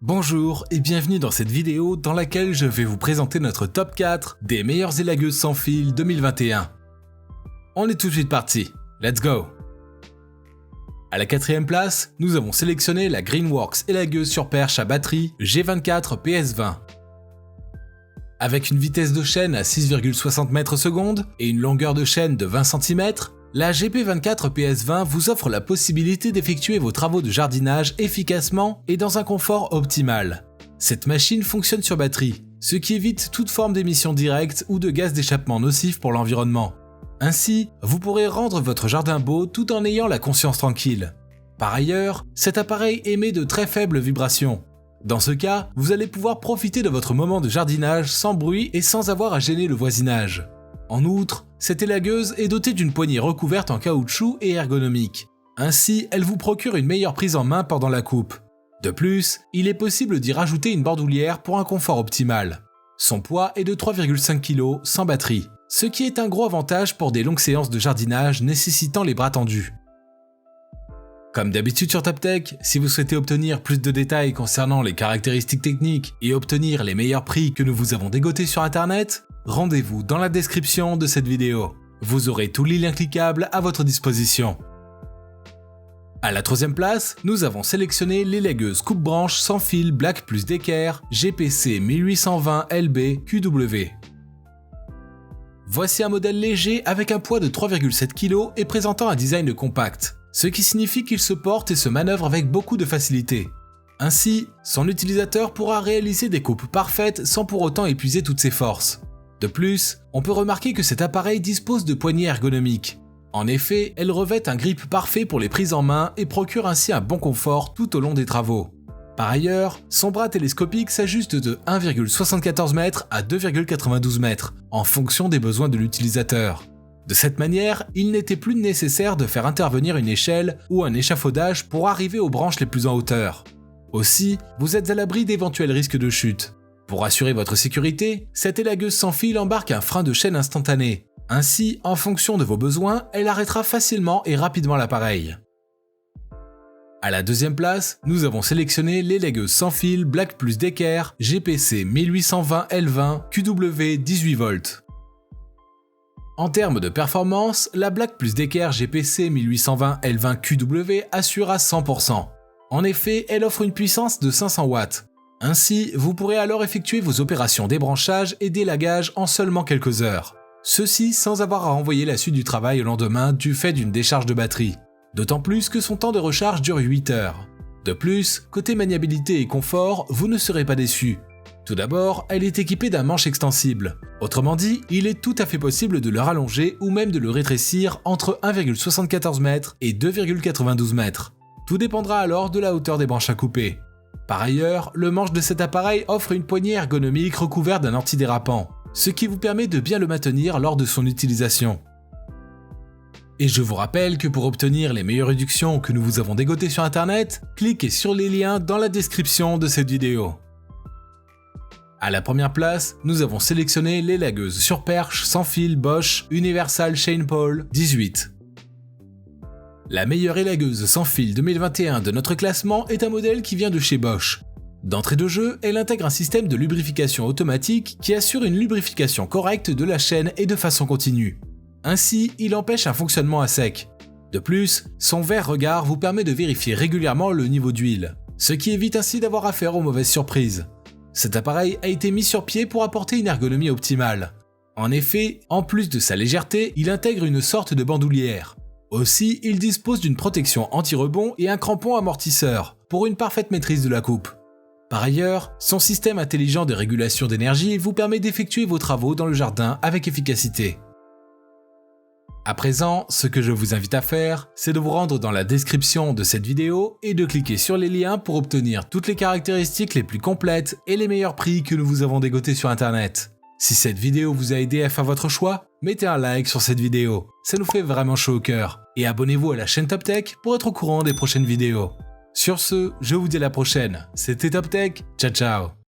Bonjour et bienvenue dans cette vidéo dans laquelle je vais vous présenter notre top 4 des meilleures élagueuses sans fil 2021. On est tout de suite parti, let's go! À la quatrième place, nous avons sélectionné la Greenworks élagueuse sur perche à batterie G24 PS20. Avec une vitesse de chaîne à 6,60 m/s et une longueur de chaîne de 20 cm, la GP24 PS20 vous offre la possibilité d'effectuer vos travaux de jardinage efficacement et dans un confort optimal. Cette machine fonctionne sur batterie, ce qui évite toute forme d'émission directe ou de gaz d'échappement nocif pour l'environnement. Ainsi, vous pourrez rendre votre jardin beau tout en ayant la conscience tranquille. Par ailleurs, cet appareil émet de très faibles vibrations. Dans ce cas, vous allez pouvoir profiter de votre moment de jardinage sans bruit et sans avoir à gêner le voisinage. En outre, cette élagueuse est dotée d'une poignée recouverte en caoutchouc et ergonomique. Ainsi, elle vous procure une meilleure prise en main pendant la coupe. De plus, il est possible d'y rajouter une bandoulière pour un confort optimal. Son poids est de 3,5 kg sans batterie, ce qui est un gros avantage pour des longues séances de jardinage nécessitant les bras tendus. Comme d'habitude sur TopTech, si vous souhaitez obtenir plus de détails concernant les caractéristiques techniques et obtenir les meilleurs prix que nous vous avons dégotés sur internet, rendez-vous dans la description de cette vidéo. Vous aurez tous les liens cliquables à votre disposition. À la troisième place, nous avons sélectionné l'élagueuse coupe-branche sans fil Black plus d'équerre GPC 1820 LB QW. Voici un modèle léger avec un poids de 3,7 kg et présentant un design compact, ce qui signifie qu'il se porte et se manœuvre avec beaucoup de facilité. Ainsi, son utilisateur pourra réaliser des coupes parfaites sans pour autant épuiser toutes ses forces. De plus, on peut remarquer que cet appareil dispose de poignées ergonomiques. En effet, elle revêt un grip parfait pour les prises en main et procure ainsi un bon confort tout au long des travaux. Par ailleurs, son bras télescopique s'ajuste de 1,74 m à 2,92 m en fonction des besoins de l'utilisateur. De cette manière, il n'était plus nécessaire de faire intervenir une échelle ou un échafaudage pour arriver aux branches les plus en hauteur. Aussi, vous êtes à l'abri d'éventuels risques de chute. Pour assurer votre sécurité, cette élagueuse sans fil embarque un frein de chaîne instantané. Ainsi, en fonction de vos besoins, elle arrêtera facilement et rapidement l'appareil. À la deuxième place, nous avons sélectionné l'élagueuse sans fil Black plus d'équerre GPC 1820 L20 QW 18V. En termes de performance, la Black plus d'équerre GPC 1820 L20 QW assure à 100%. En effet, elle offre une puissance de 500 watts. Ainsi, vous pourrez alors effectuer vos opérations débranchage et délagage en seulement quelques heures. Ceci sans avoir à renvoyer la suite du travail au lendemain du fait d'une décharge de batterie. D'autant plus que son temps de recharge dure 8 heures. De plus, côté maniabilité et confort, vous ne serez pas déçus. Tout d'abord, elle est équipée d'un manche extensible. Autrement dit, il est tout à fait possible de le rallonger ou même de le rétrécir entre 1,74 m et 2,92 m. Tout dépendra alors de la hauteur des branches à couper. Par ailleurs, le manche de cet appareil offre une poignée ergonomique recouverte d'un antidérapant, ce qui vous permet de bien le maintenir lors de son utilisation. Et je vous rappelle que pour obtenir les meilleures réductions que nous vous avons dégotées sur internet, cliquez sur les liens dans la description de cette vidéo. À la première place, nous avons sélectionné l'élagueuse sur perche sans fil Bosch Universal Chain Pole 18. La meilleure élagueuse sans fil 2021 de notre classement est un modèle qui vient de chez Bosch. D'entrée de jeu, elle intègre un système de lubrification automatique qui assure une lubrification correcte de la chaîne et de façon continue. Ainsi, il empêche un fonctionnement à sec. De plus, son vert regard vous permet de vérifier régulièrement le niveau d'huile, ce qui évite ainsi d'avoir affaire aux mauvaises surprises. Cet appareil a été mis sur pied pour apporter une ergonomie optimale. En effet, en plus de sa légèreté, il intègre une sorte de bandoulière. Aussi, il dispose d'une protection anti-rebond et un crampon amortisseur, pour une parfaite maîtrise de la coupe. Par ailleurs, son système intelligent de régulation d'énergie vous permet d'effectuer vos travaux dans le jardin avec efficacité. À présent, ce que je vous invite à faire, c'est de vous rendre dans la description de cette vidéo et de cliquer sur les liens pour obtenir toutes les caractéristiques les plus complètes et les meilleurs prix que nous vous avons dégotés sur internet. Si cette vidéo vous a aidé à faire votre choix, mettez un like sur cette vidéo, ça nous fait vraiment chaud au cœur. Et abonnez-vous à la chaîne TopTech pour être au courant des prochaines vidéos. Sur ce, je vous dis à la prochaine, c'était TopTech, ciao ciao.